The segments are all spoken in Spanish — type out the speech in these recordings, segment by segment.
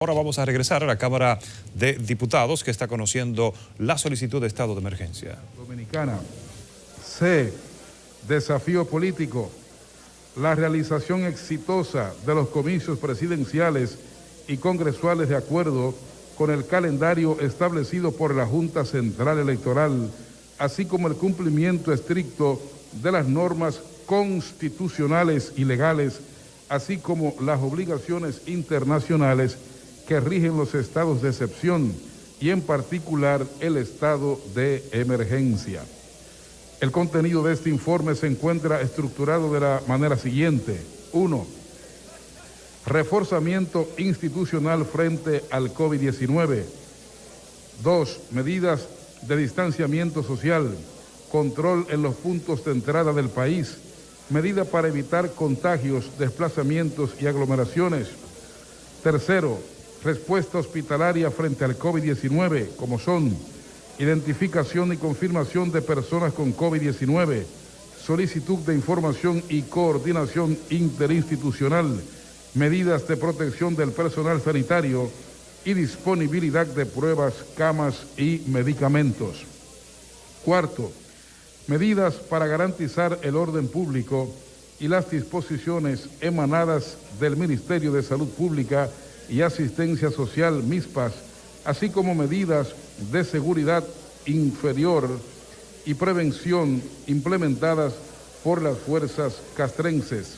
Ahora vamos a regresar a la Cámara de Diputados, que está conociendo la solicitud de estado de emergencia. Dominicana. C. Desafío político. La realización exitosa de los comicios presidenciales y congresuales de acuerdo con el calendario establecido por la Junta Central Electoral, así como el cumplimiento estricto de las normas constitucionales y legales, así como las obligaciones internacionales que rigen los estados de excepción y en particular el estado de emergencia. El contenido de este informe se encuentra estructurado de la manera siguiente. 1. Reforzamiento institucional frente al COVID-19. 2. Medidas de distanciamiento social, control en los puntos de entrada del país, medida para evitar contagios, desplazamientos y aglomeraciones. 3. Respuesta hospitalaria frente al COVID-19, como son identificación y confirmación de personas con COVID-19, solicitud de información y coordinación interinstitucional, medidas de protección del personal sanitario y disponibilidad de pruebas, camas y medicamentos. 4. Medidas para garantizar el orden público y las disposiciones emanadas del Ministerio de Salud Pública y Asistencia Social, MISPAS, así como medidas de seguridad inferior y prevención implementadas por las fuerzas castrenses.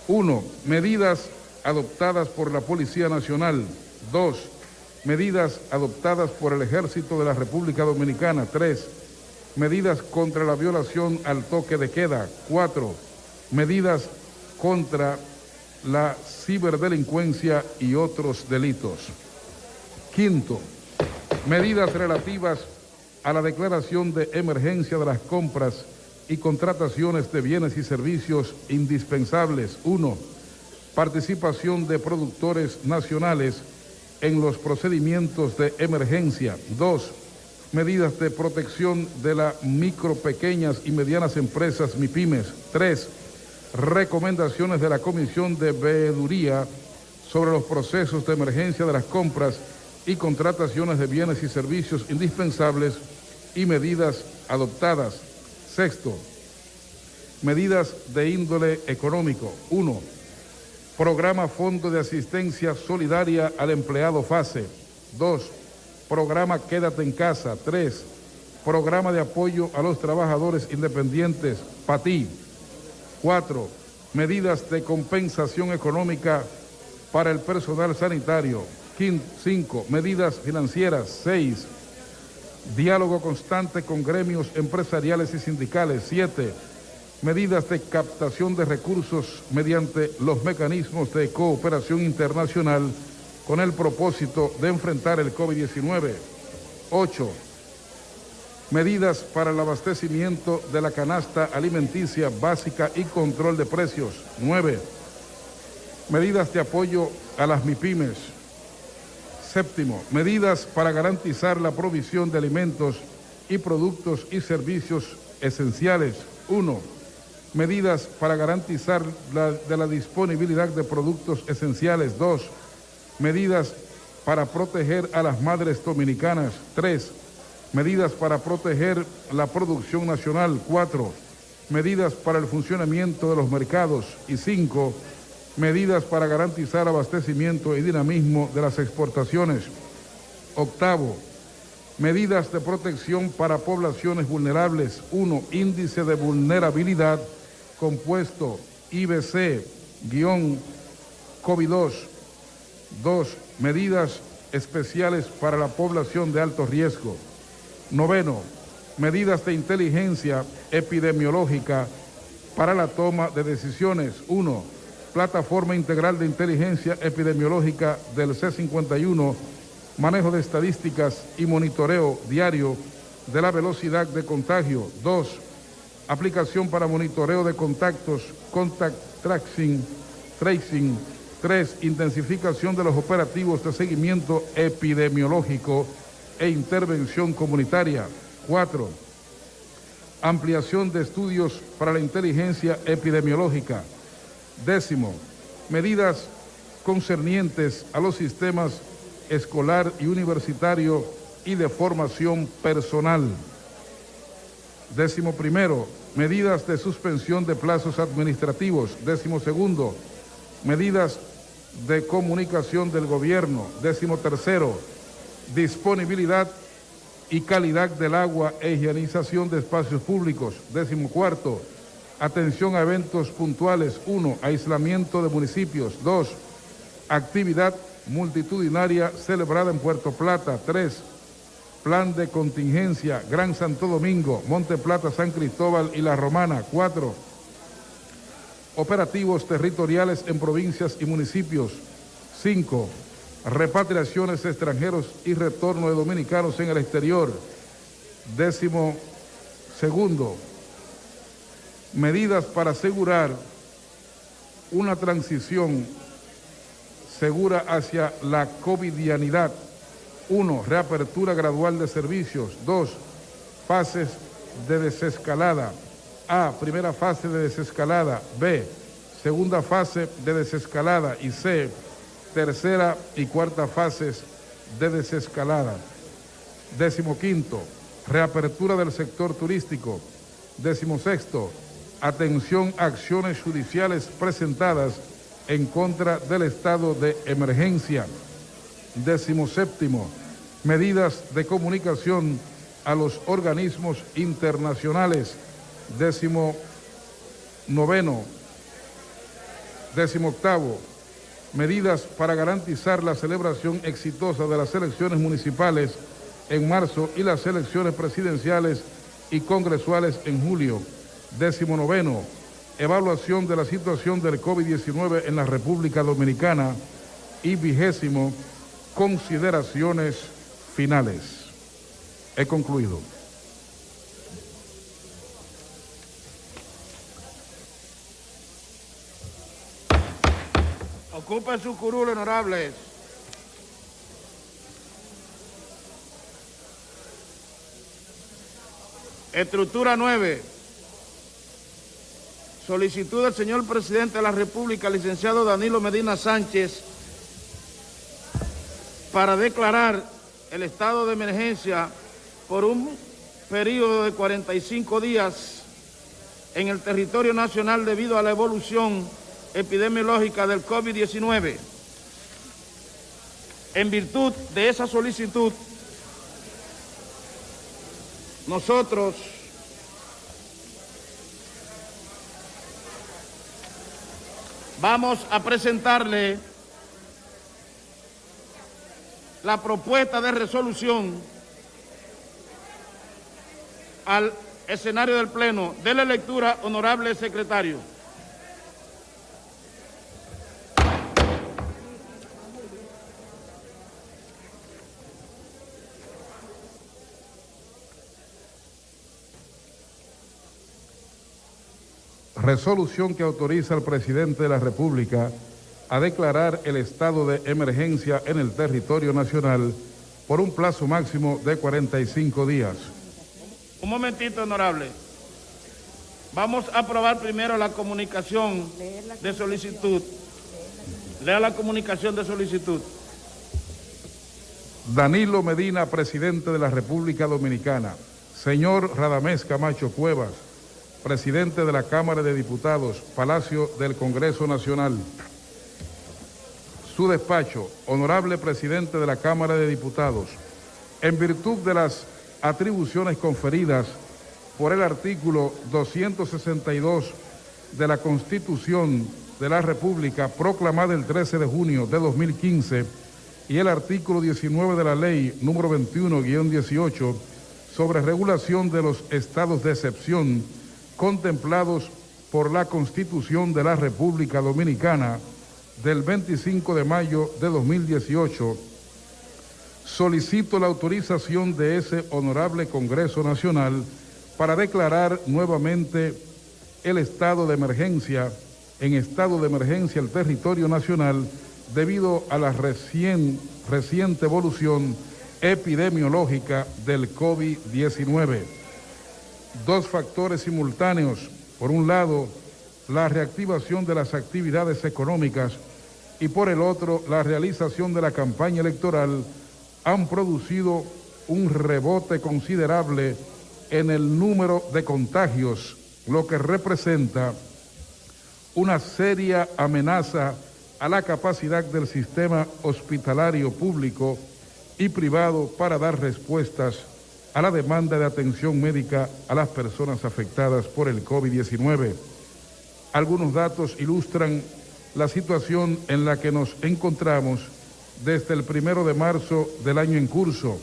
1. Medidas adoptadas por la Policía Nacional. 2. Medidas adoptadas por el Ejército de la República Dominicana. 3. Medidas contra la violación al toque de queda. 4. Medidas contra la ciberdelincuencia y otros delitos. 5. Medidas relativas a la declaración de emergencia de las compras y contrataciones de bienes y servicios indispensables. 1. Participación de productores nacionales en los procedimientos de emergencia. 2. Medidas de protección de las micro, pequeñas y medianas empresas MIPYMES. 3. Recomendaciones de la Comisión de Veeduría sobre los procesos de emergencia de las compras y contrataciones de bienes y servicios indispensables y medidas adoptadas. 6. Medidas de índole económico. 1. Programa Fondo de Asistencia Solidaria al Empleado FASE. 2. Programa Quédate en Casa. 3. Programa de apoyo a los trabajadores independientes, PATI. 4. Medidas de compensación económica para el personal sanitario. 5. Medidas financieras. 6. Diálogo constante con gremios empresariales y sindicales. 7. Medidas de captación de recursos mediante los mecanismos de cooperación internacional con el propósito de enfrentar el COVID-19. 8. Medidas para el abastecimiento de la canasta alimenticia básica y control de precios. 9. Medidas de apoyo a las MIPYMES. 7. Medidas para garantizar la provisión de alimentos y productos y servicios esenciales. 1. Medidas para garantizar la disponibilidad de productos esenciales. 2. Medidas para proteger a las madres dominicanas. 3. Medidas para proteger la producción nacional. 4. Medidas para el funcionamiento de los mercados. Y 5. Medidas para garantizar abastecimiento y dinamismo de las exportaciones. 8. Medidas de protección para poblaciones vulnerables. 1. Índice de vulnerabilidad compuesto IBC-COVID-2. 2. Medidas especiales para la población de alto riesgo. 9. Medidas de inteligencia epidemiológica para la toma de decisiones. 1. Plataforma integral de inteligencia epidemiológica del C51, manejo de estadísticas y monitoreo diario de la velocidad de contagio. 2. Aplicación para monitoreo de contactos, contact tracing. 3. Intensificación de los operativos de seguimiento epidemiológico e intervención comunitaria. 4. Ampliación de estudios para la inteligencia epidemiológica. 10. Medidas concernientes a los sistemas escolar y universitario y de formación personal. 11, medidas de suspensión de plazos administrativos. 12, medidas de comunicación del gobierno. 13, disponibilidad y calidad del agua e higienización de espacios públicos. 14, atención a eventos puntuales. 1, aislamiento de municipios. 2, actividad multitudinaria celebrada en Puerto Plata. 3, plan de contingencia Gran Santo Domingo, Monte Plata, San Cristóbal y La Romana. 4, operativos territoriales en provincias y municipios. 5, repatriaciones de extranjeros y retorno de dominicanos en el exterior. 12, medidas para asegurar una transición segura hacia la covidianidad. 1, reapertura gradual de servicios. 2, fases de desescalada. A, primera fase de desescalada. B, segunda fase de desescalada. Y C, tercera y cuarta fases de desescalada. 15, reapertura del sector turístico. 16, atención a acciones judiciales presentadas en contra del estado de emergencia. 17, medidas de comunicación a los organismos internacionales. 18, medidas para garantizar la celebración exitosa de las elecciones municipales en marzo y las elecciones presidenciales y congresuales en julio. 19, evaluación de la situación del COVID-19 en la República Dominicana. Y 20, consideraciones finales. He concluido. Ocupen su curul, honorables. Estructura 9. Solicitud del señor presidente de la República, licenciado Danilo Medina Sánchez, para declarar el estado de emergencia por un periodo de 45 días en el territorio nacional debido a la evolución epidemiológica del COVID-19. En virtud de esa solicitud, nosotros vamos a presentarle la propuesta de resolución al escenario del Pleno. Dele lectura, honorable secretario. Resolución que autoriza al presidente de la República a declarar el estado de emergencia en el territorio nacional por un plazo máximo de 45 días. Un momentito, honorable. Vamos a aprobar primero la comunicación de solicitud. Lea la comunicación de solicitud. Danilo Medina, presidente de la República Dominicana. Señor Radamés Camacho Cuevas, presidente de la Cámara de Diputados, Palacio del Congreso Nacional. Su despacho, honorable presidente de la Cámara de Diputados, en virtud de las atribuciones conferidas por el artículo 262 de la Constitución de la República, proclamada el 13 de junio de 2015, y el artículo 19 de la Ley número 21-18 sobre regulación de los estados de excepción contemplados por la Constitución de la República Dominicana del 25 de mayo de 2018, solicito la autorización de ese honorable Congreso Nacional para declarar nuevamente el estado de emergencia, en estado de emergencia el territorio nacional debido a la reciente evolución epidemiológica del COVID-19. Dos factores simultáneos: por un lado, la reactivación de las actividades económicas y por el otro, la realización de la campaña electoral han producido un rebote considerable en el número de contagios, lo que representa una seria amenaza a la capacidad del sistema hospitalario público y privado para dar respuestas a la demanda de atención médica a las personas afectadas por el COVID-19. Algunos datos ilustran la situación en la que nos encontramos desde el 1 de marzo del año en curso,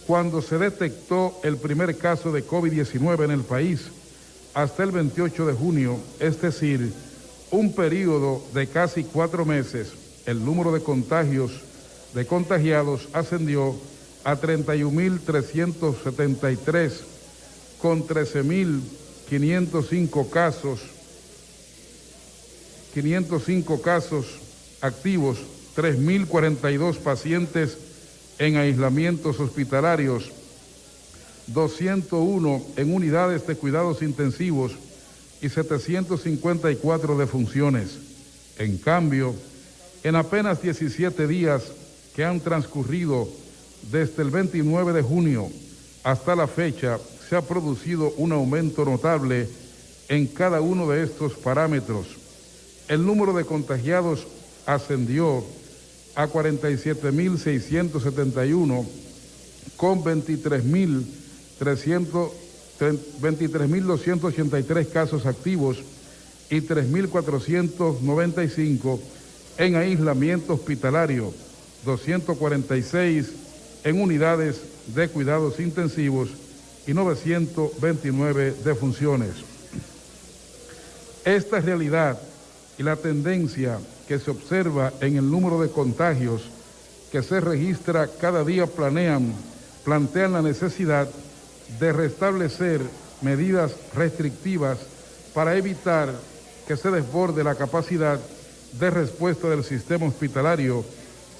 cuando se detectó el primer caso de COVID-19 en el país, hasta el 28 de junio, es decir, un periodo de casi 4 meses. El número de contagiados ascendió a 31.373, con 13.505 casos activos, 3.042 pacientes en aislamientos hospitalarios, 201 en unidades de cuidados intensivos y 754 defunciones. En cambio, en apenas 17 días que han transcurrido desde el 29 de junio hasta la fecha, se ha producido un aumento notable en cada uno de estos parámetros. El número de contagiados ascendió a 47.671, con 23.283 casos activos y 3.495 en aislamiento hospitalario, 246 en unidades de cuidados intensivos y 929 defunciones. Esta realidad y la tendencia que se observa en el número de contagios que se registra cada día plantean la necesidad de restablecer medidas restrictivas para evitar que se desborde la capacidad de respuesta del sistema hospitalario,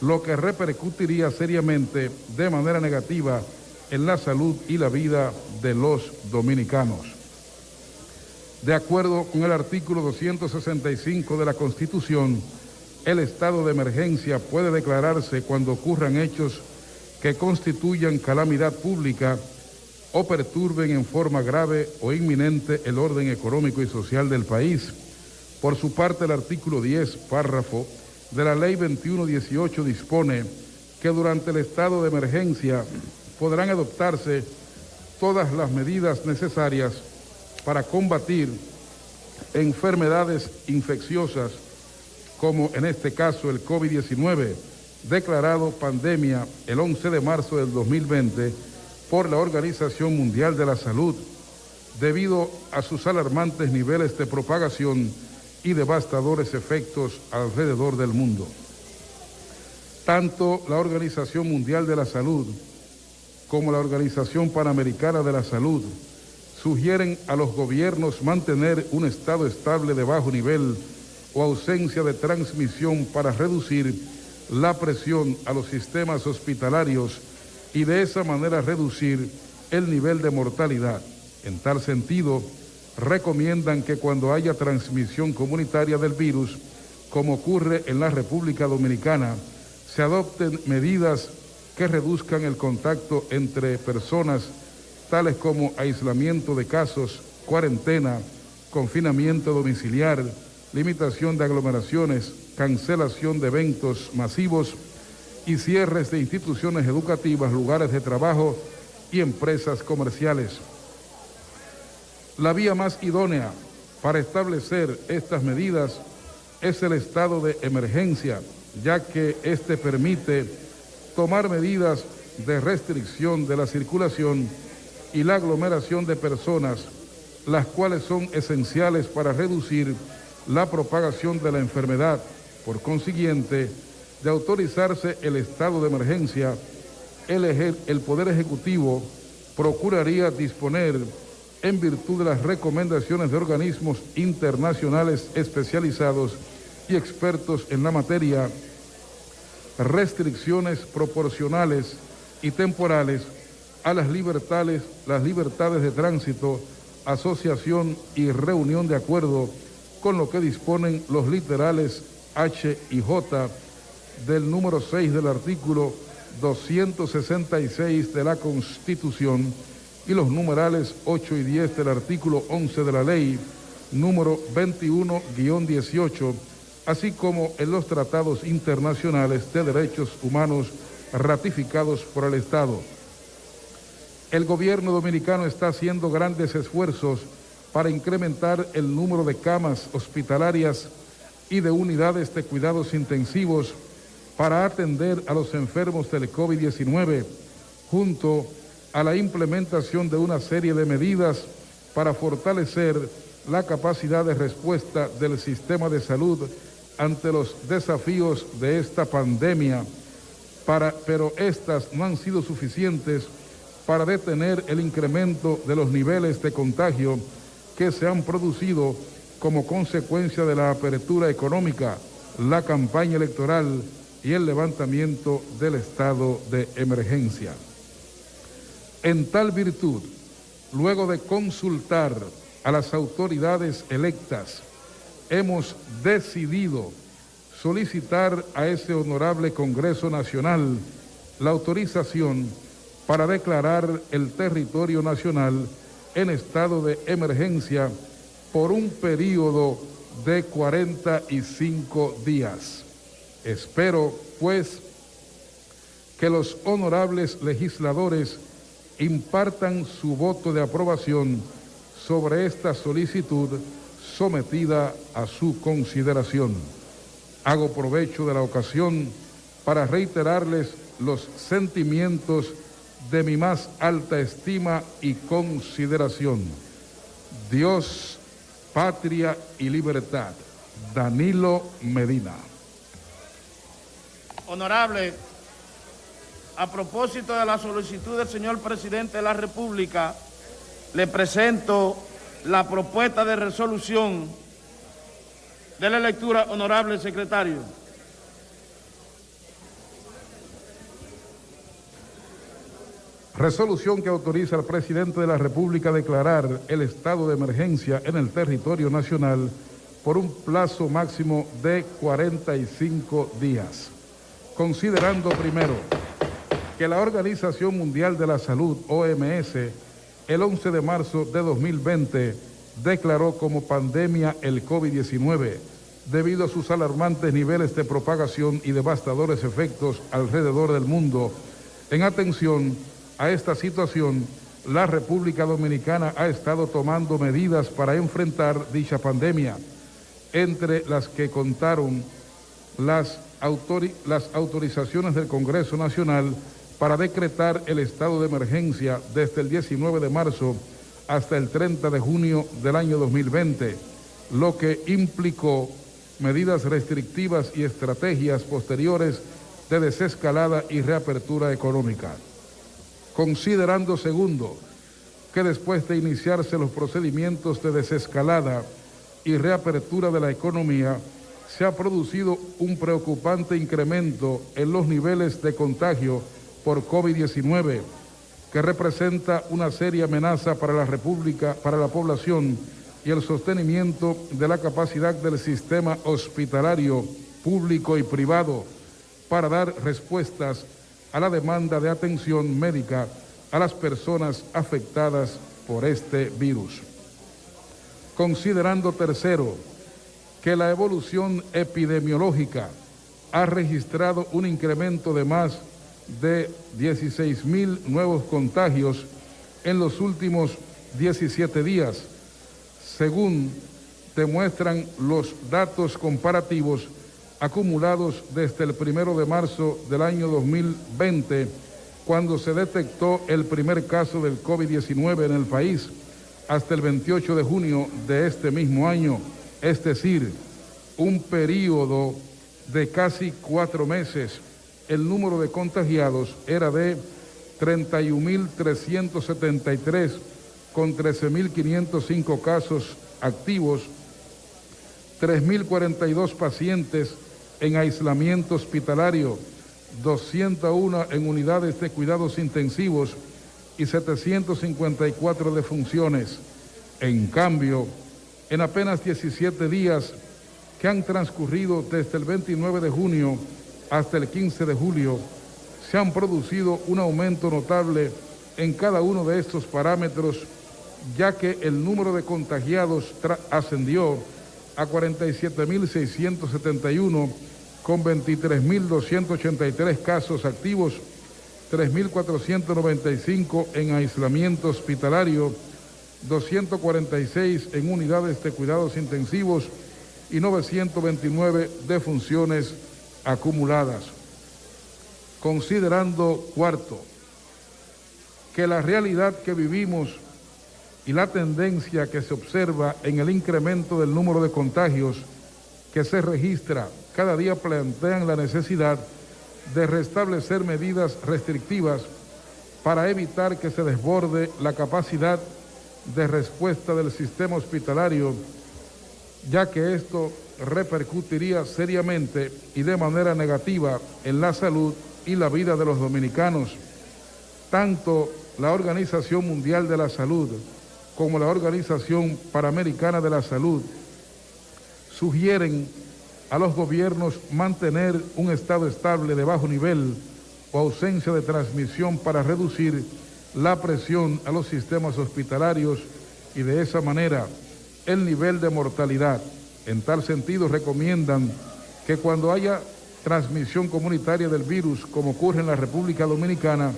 lo que repercutiría seriamente de manera negativa en la salud y la vida de los dominicanos. De acuerdo con el artículo 265 de la Constitución, el estado de emergencia puede declararse cuando ocurran hechos que constituyan calamidad pública o perturben en forma grave o inminente el orden económico y social del país. Por su parte, el artículo 10, párrafo, de la Ley 2118 dispone que durante el estado de emergencia podrán adoptarse todas las medidas necesarias para combatir enfermedades infecciosas, como en este caso el COVID-19, declarado pandemia el 11 de marzo del 2020 por la Organización Mundial de la Salud, debido a sus alarmantes niveles de propagación y devastadores efectos alrededor del mundo. Tanto la Organización Mundial de la Salud como la Organización Panamericana de la Salud sugieren a los gobiernos mantener un estado estable de bajo nivel o ausencia de transmisión para reducir la presión a los sistemas hospitalarios y de esa manera reducir el nivel de mortalidad. En tal sentido, recomiendan que cuando haya transmisión comunitaria del virus, como ocurre en la República Dominicana, se adopten medidas que reduzcan el contacto entre personas, tales como aislamiento de casos, cuarentena, confinamiento domiciliar, limitación de aglomeraciones, cancelación de eventos masivos y cierres de instituciones educativas, lugares de trabajo y empresas comerciales. La vía más idónea para establecer estas medidas es el estado de emergencia, ya que este permite tomar medidas de restricción de la circulación y la aglomeración de personas, las cuales son esenciales para reducir la propagación de la enfermedad. Por consiguiente, de autorizarse el estado de emergencia, el Poder Ejecutivo procuraría disponer, en virtud de las recomendaciones de organismos internacionales especializados y expertos en la materia, restricciones proporcionales y temporales a las libertades de tránsito, asociación y reunión de acuerdo con lo que disponen los literales H y J del número 6 del artículo 266 de la Constitución y los numerales 8 y 10 del artículo 11 de la ley número 21-18, así como en los tratados internacionales de derechos humanos ratificados por el Estado. El gobierno dominicano está haciendo grandes esfuerzos para incrementar el número de camas hospitalarias y de unidades de cuidados intensivos para atender a los enfermos del COVID-19, junto a la implementación de una serie de medidas para fortalecer la capacidad de respuesta del sistema de salud ante los desafíos de esta pandemia, pero estas no han sido suficientes para detener el incremento de los niveles de contagio que se han producido como consecuencia de la apertura económica, la campaña electoral y el levantamiento del estado de emergencia. En tal virtud, luego de consultar a las autoridades electas, hemos decidido solicitar a ese honorable Congreso Nacional la autorización para declarar el territorio nacional en estado de emergencia por un periodo de 45 días. Espero, pues, que los honorables legisladores impartan su voto de aprobación sobre esta solicitud sometida a su consideración. Hago provecho de la ocasión para reiterarles los sentimientos de mi más alta estima y consideración. Dios, patria y libertad. Danilo Medina. Honorable, a propósito de la solicitud del señor presidente de la República, le presento la propuesta de resolución de la lectura, honorable secretario. Resolución que autoriza al presidente de la República a declarar el estado de emergencia en el territorio nacional por un plazo máximo de 45 días. Considerando primero que la Organización Mundial de la Salud, OMS, el 11 de marzo de 2020 declaró como pandemia el COVID-19 debido a sus alarmantes niveles de propagación y devastadores efectos alrededor del mundo. En atención a esta situación, la República Dominicana ha estado tomando medidas para enfrentar dicha pandemia, entre las que contaron las autorizaciones del Congreso Nacional para decretar el estado de emergencia desde el 19 de marzo hasta el 30 de junio del año 2020, lo que implicó medidas restrictivas y estrategias posteriores de desescalada y reapertura económica. Considerando segundo, que después de iniciarse los procedimientos de desescalada y reapertura de la economía, se ha producido un preocupante incremento en los niveles de contagio por COVID-19, que representa una seria amenaza para la República, para la población y el sostenimiento de la capacidad del sistema hospitalario público y privado para dar respuestas a la demanda de atención médica a las personas afectadas por este virus. Considerando tercero, que la evolución epidemiológica ha registrado un incremento de más de 16,000 nuevos contagios en los últimos 17 días, según demuestran los datos comparativos acumulados desde el 1 de marzo del año 2020, cuando se detectó el primer caso del COVID-19 en el país, hasta el 28 de junio de este mismo año, es decir, un periodo de casi 4 meses. El número de contagiados era de 31.373, con 13.505 casos activos, 3.042 pacientes en aislamiento hospitalario, 201 en unidades de cuidados intensivos y 754 defunciones. En cambio, en apenas 17 días que que han transcurrido desde el 29 de junio hasta el 15 de julio, se han producido un aumento notable en cada uno de estos parámetros, ya que el número de contagiados ascendió a 47.671 con 23.283 casos activos, 3.495 en aislamiento hospitalario, 246 en unidades de cuidados intensivos y 929 defunciones acumuladas. Considerando, cuarto, que la realidad que vivimos y la tendencia que se observa en el incremento del número de contagios que se registra cada día plantean la necesidad de restablecer medidas restrictivas para evitar que se desborde la capacidad de respuesta del sistema hospitalario, ya que esto repercutiría seriamente y de manera negativa en la salud y la vida de los dominicanos. Tanto la Organización Mundial de la Salud como la Organización Panamericana de la Salud sugieren a los gobiernos mantener un estado estable de bajo nivel o ausencia de transmisión para reducir la presión a los sistemas hospitalarios y de esa manera el nivel de mortalidad. En tal sentido, recomiendan que cuando haya transmisión comunitaria del virus, como ocurre en la República Dominicana,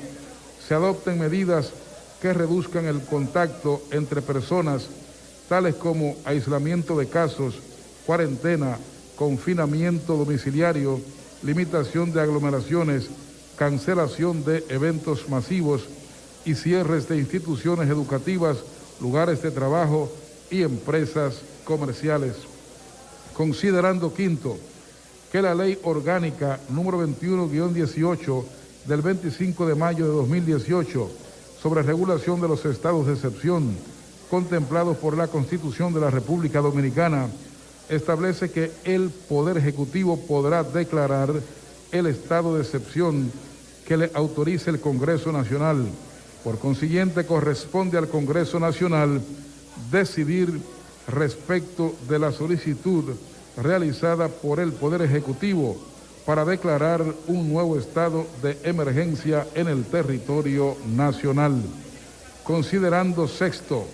se adopten medidas que reduzcan el contacto entre personas, tales como aislamiento de casos, cuarentena, confinamiento domiciliario, limitación de aglomeraciones, cancelación de eventos masivos y cierres de instituciones educativas, lugares de trabajo y empresas comerciales. Considerando, quinto, que la Ley Orgánica número 21-18 del 25 de mayo de 2018 sobre regulación de los estados de excepción contemplados por la Constitución de la República Dominicana establece que el Poder Ejecutivo podrá declarar el estado de excepción que le autorice el Congreso Nacional. Por consiguiente, corresponde al Congreso Nacional decidir respecto de la solicitud realizada por el Poder Ejecutivo para declarar un nuevo estado de emergencia en el territorio nacional. Considerando, sexto,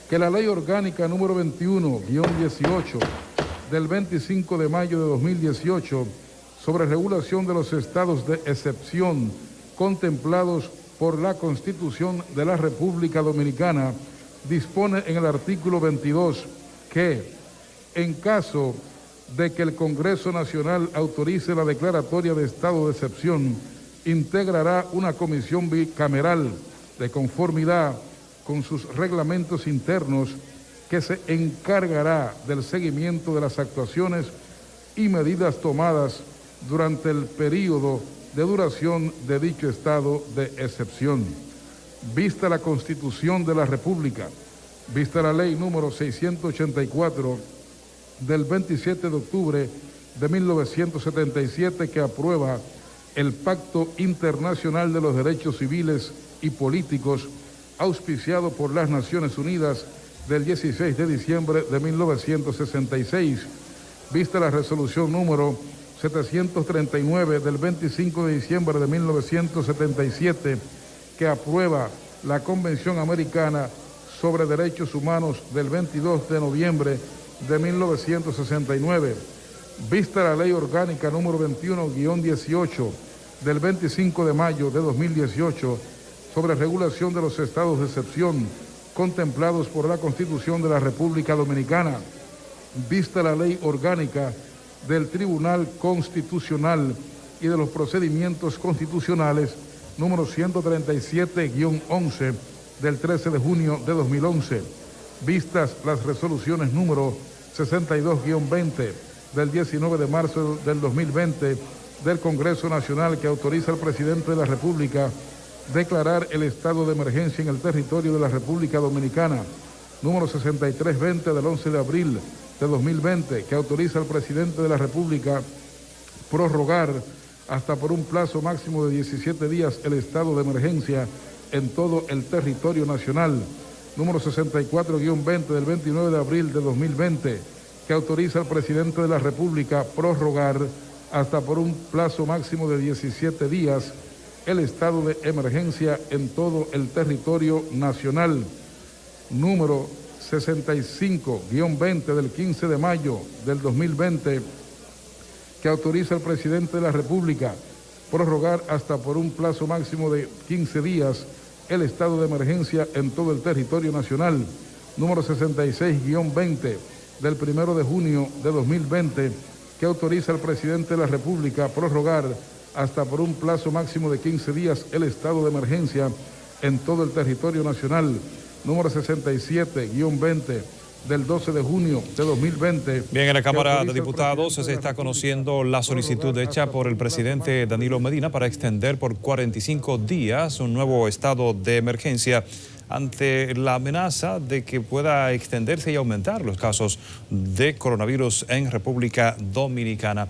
que la Ley Orgánica número 21-18 del 25 de mayo de 2018 sobre regulación de los estados de excepción contemplados por la Constitución de la República Dominicana dispone en el artículo 22 que, en caso de que el Congreso Nacional autorice la declaratoria de estado de excepción, integrará una comisión bicameral de conformidad con sus reglamentos internos que se encargará del seguimiento de las actuaciones y medidas tomadas durante el periodo de duración de dicho estado de excepción. Vista la Constitución de la República, vista la Ley número 684 del 27 de octubre de 1977 que aprueba el Pacto Internacional de los Derechos Civiles y Políticos auspiciado por las Naciones Unidas del 16 de diciembre de 1966, vista la resolución número 739 del 25 de diciembre de 1977 que aprueba la Convención Americana sobre Derechos Humanos del 22 de noviembre de 1969, vista la Ley Orgánica número 21-18 del 25 de mayo de 2018 sobre regulación de los estados de excepción contemplados por la Constitución de la República Dominicana, vista la Ley Orgánica del Tribunal Constitucional y de los Procedimientos Constitucionales número 137-11 del 13 de junio de 2011, vistas las resoluciones número 62-20 del 19 de marzo del 2020 del Congreso Nacional que autoriza al presidente de la República declarar el estado de emergencia en el territorio de la República Dominicana, número 63-20 del 11 de abril de 2020, que autoriza al presidente de la República prorrogar hasta por un plazo máximo de 17 días el estado de emergencia en todo el territorio nacional, número 64-20 del 29 de abril de 2020, que autoriza al presidente de la República prorrogar hasta por un plazo máximo de 17 días el estado de emergencia en todo el territorio nacional. Número 65-20 del 15 de mayo del 2020, que autoriza al presidente de la República prorrogar hasta por un plazo máximo de 15 días el estado de emergencia en todo el territorio nacional. Número 66-20 del 1 de junio de 2020, que autoriza al presidente de la República prorrogar hasta por un plazo máximo de 15 días el estado de emergencia en todo el territorio nacional. Número 67-20 del 12 de junio de 2020. Bien, en la Cámara de Diputados se está conociendo la solicitud hecha por el presidente Danilo Medina para extender por 45 días un nuevo estado de emergencia ante la amenaza de que pueda extenderse y aumentar los casos de coronavirus en República Dominicana.